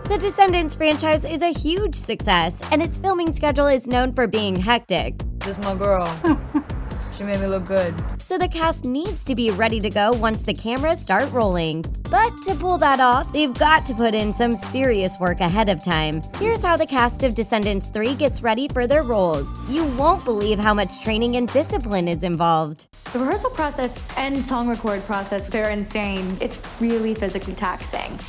The Descendants franchise is a huge success, and its filming schedule is known for being hectic. This my girl. She made me look good. So the cast needs to be ready to go once the cameras start rolling. But to pull that off, they've got to put in some serious work ahead of time. Here's how the cast of Descendants 3 gets ready for their roles. You won't believe how much training and discipline is involved. The rehearsal process and song record process, they're insane. It's really physically taxing.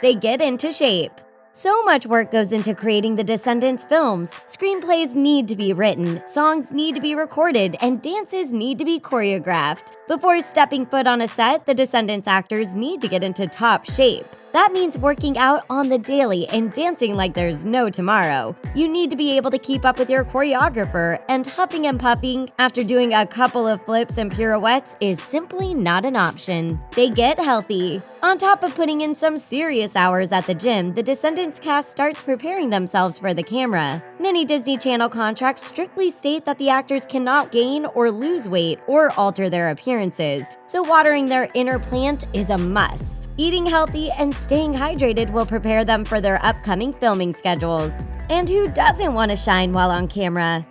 They get into shape. So much work goes into creating the Descendants films. Screenplays need to be written, songs need to be recorded, and dances need to be choreographed. Before stepping foot on a set, the Descendants actors need to get into top shape. That means working out on the daily and dancing like there's no tomorrow. You need to be able to keep up with your choreographer, and huffing and puffing after doing a couple of flips and pirouettes is simply not an option. They get healthy. On top of putting in some serious hours at the gym, the Descendants cast starts preparing themselves for the camera. Many Disney Channel contracts strictly state that the actors cannot gain or lose weight or alter their appearances, so watering their inner plant is a must. Eating healthy and staying hydrated will prepare them for their upcoming filming schedules. And who doesn't want to shine while on camera?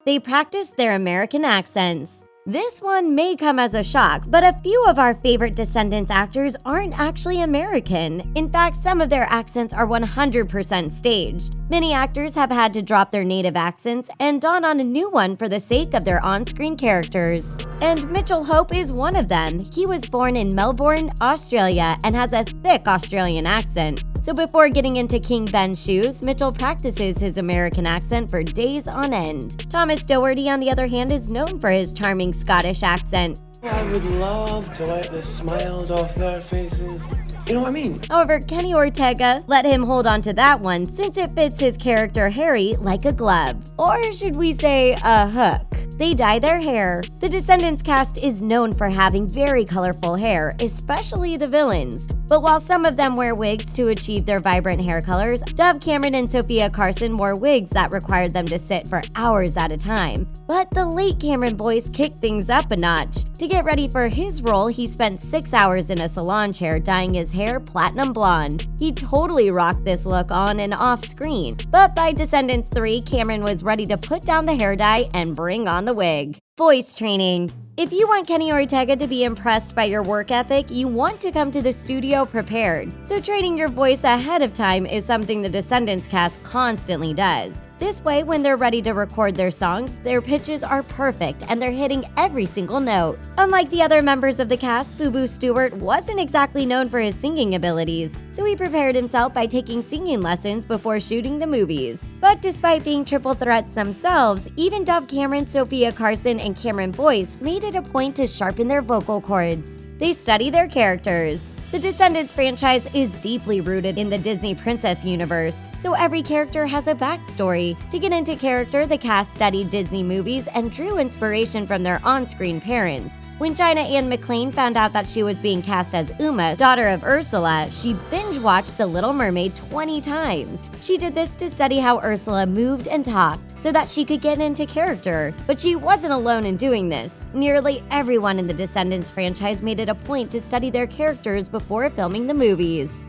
They practice their American accents. This one may come as a shock, but a few of our favorite Descendants actors aren't actually American. In fact, some of their accents are 100% staged. Many actors have had to drop their native accents and don on a new one for the sake of their on-screen characters. And Mitchell Hope is one of them. He was born in Melbourne, Australia, and has a thick Australian accent. So before getting into King Ben's shoes, Mitchell practices his American accent for days on end. Thomas Doherty, on the other hand, is known for his charming Scottish accent. I would love to wipe the smiles off their faces. You know what I mean? However, Kenny Ortega let him hold on to that one since it fits his character Harry like a glove. Or should we say a hook? They dye their hair. The Descendants cast is known for having very colorful hair, especially the villains. But while some of them wear wigs to achieve their vibrant hair colors, Dove Cameron and Sophia Carson wore wigs that required them to sit for hours at a time. But the late Cameron boys kicked things up a notch. To get ready for his role, he spent 6 hours in a salon chair dyeing his hair platinum blonde. He totally rocked this look on and off screen. But by Descendants 3, Cameron was ready to put down the hair dye and bring on the wig. Voice training. If you want Kenny Ortega to be impressed by your work ethic, you want to come to the studio prepared. So training your voice ahead of time is something the Descendants cast constantly does. This way, when they're ready to record their songs, their pitches are perfect and they're hitting every single note. Unlike the other members of the cast, Boo Boo Stewart wasn't exactly known for his singing abilities, so he prepared himself by taking singing lessons before shooting the movies. But despite being triple threats themselves, even Dove Cameron, Sophia Carson, and Cameron Boyce made it a point to sharpen their vocal cords. They study their characters. The Descendants franchise is deeply rooted in the Disney princess universe, so every character has a backstory. To get into character, the cast studied Disney movies and drew inspiration from their on-screen parents. When Gina Ann McClain found out that she was being cast as Uma, daughter of Ursula, she binge-watched The Little Mermaid 20 times. She did this to study how Ursula moved and talked, so that she could get into character. But she wasn't alone in doing this. Nearly everyone in the Descendants franchise made it a point to study their characters before filming the movies.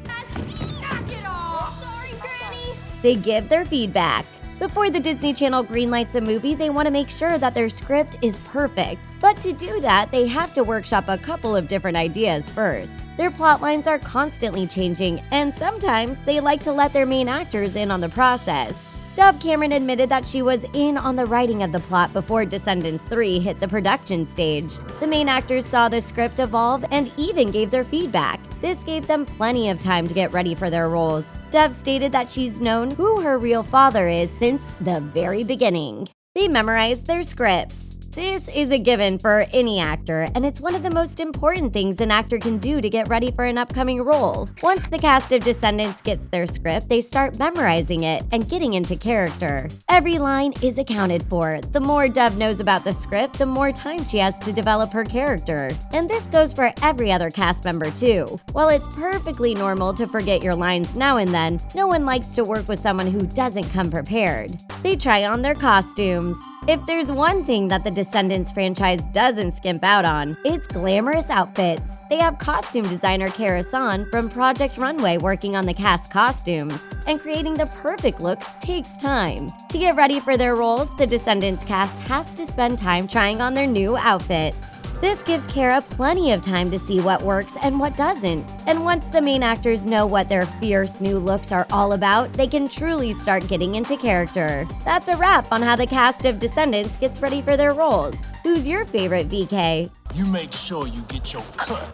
Knock it off! Sorry, Granny! They give their feedback. Before the Disney Channel greenlights a movie, they want to make sure that their script is perfect. But to do that, they have to workshop a couple of different ideas first. Their plot lines are constantly changing, and sometimes they like to let their main actors in on the process. Dove Cameron admitted that she was in on the writing of the plot before Descendants 3 hit the production stage. The main actors saw the script evolve and even gave their feedback. This gave them plenty of time to get ready for their roles. Dove stated that she's known who her real father is since the very beginning. They memorized their scripts. This is a given for any actor, and it's one of the most important things an actor can do to get ready for an upcoming role. Once the cast of Descendants gets their script, they start memorizing it and getting into character. Every line is accounted for. The more Dove knows about the script, the more time she has to develop her character. And this goes for every other cast member too. While it's perfectly normal to forget your lines now and then, no one likes to work with someone who doesn't come prepared. They try on their costumes. If there's one thing that the Descendants franchise doesn't skimp out on, it's glamorous outfits. They have costume designer Kara San from Project Runway working on the cast costumes, and creating the perfect looks takes time. To get ready for their roles, the Descendants cast has to spend time trying on their new outfits. This gives Kara plenty of time to see what works and what doesn't. And once the main actors know what their fierce new looks are all about, they can truly start getting into character. That's a wrap on how the cast of Descendants gets ready for their roles. Who's your favorite VK? You make sure you get your cut.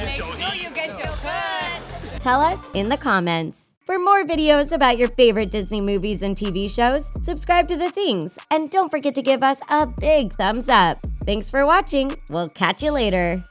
Make sure you get your cut. Tell us in the comments. For more videos about your favorite Disney movies and TV shows, subscribe to The Things, and don't forget to give us a big thumbs up. Thanks for watching. We'll catch you later.